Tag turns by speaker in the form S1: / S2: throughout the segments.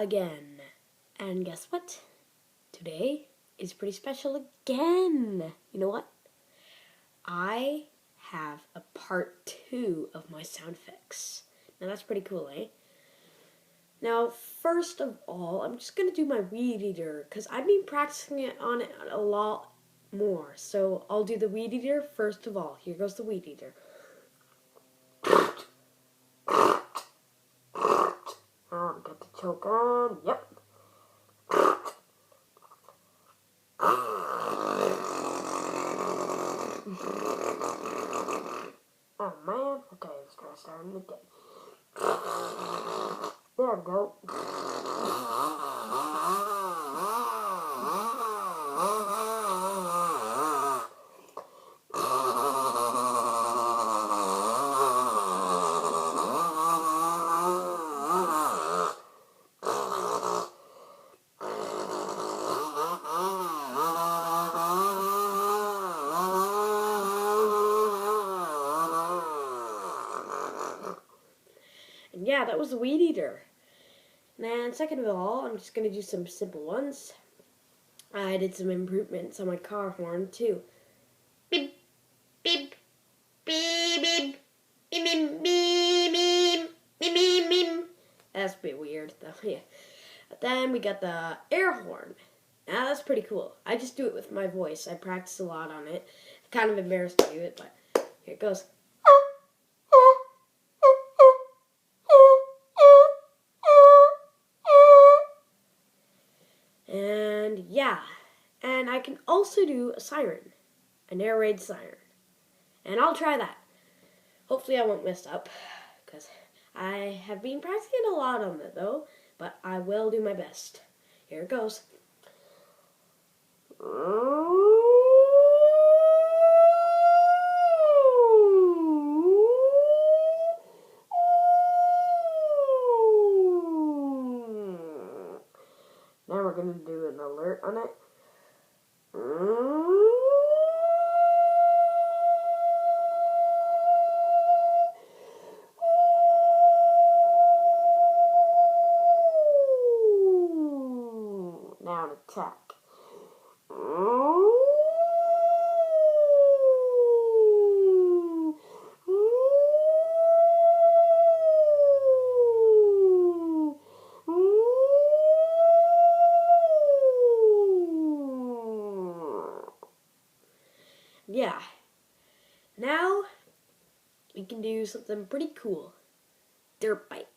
S1: again. And guess what? Today is pretty special again. You know what? I have a part 2 of my sound effects. Now that's pretty cool, eh? Now, first of all, I'm just going to do my weed eater because I've been practicing it on it a lot more. So I'll do the weed eater first of all. Here goes the weed eater. Got the choke on. Yep. Oh man. Okay, let's try starting again. There we go. And yeah, that was the weed eater. And second of all, I'm just going to do some simple ones. I did some improvements on my car horn too. Beep, beep, beep, beep, beep, beep, beep, beep, beep, beep. That's a bit weird though, yeah. But then we got the air horn. Now that's pretty cool. I just do it with my voice. I practice a lot on it. It's kind of embarrassed to do it, but here it goes. And yeah, and I can also do a siren, an air raid siren. And I'll try that. Hopefully I won't mess up, because I have been practicing a lot on it though, but I will do my best. Here it goes. Now we're going to do an alert on it. Now an attack. Yeah. Now we can do something pretty cool. Dirt bike.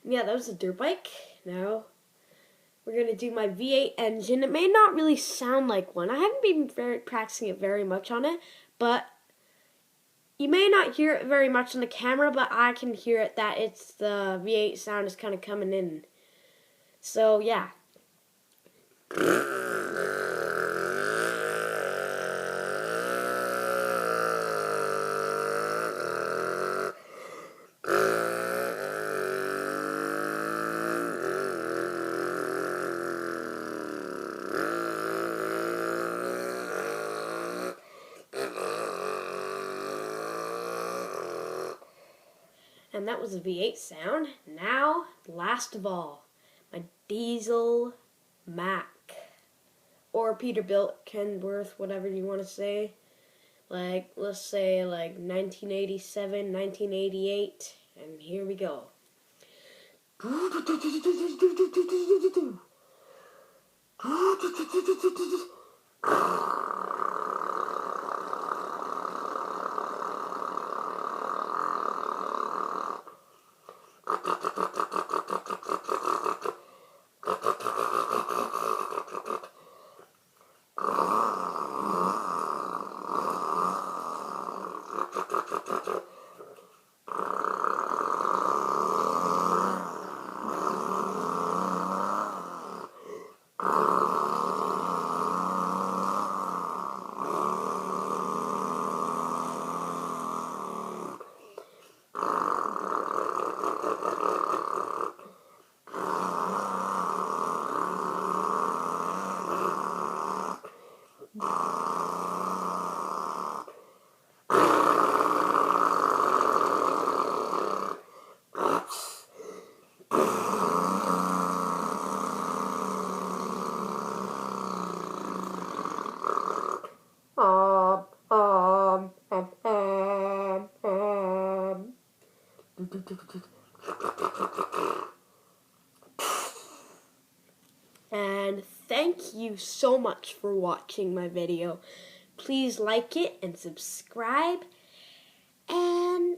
S1: Yeah, that was a dirt bike. Now we're going to do my V8 engine. It may not really sound like one. I haven't been practicing it very much on it, but you may not hear it very much on the camera, but I can hear it that it's the V8 sound is kind of coming in. So, yeah. And that was a V8 sound. Now, last of all, my diesel Mac. Or Peterbilt, Kenworth, whatever you want to say. Like, let's say like 1987, 1988. And here we go. And thank you so much for watching my video. Please like it and subscribe. And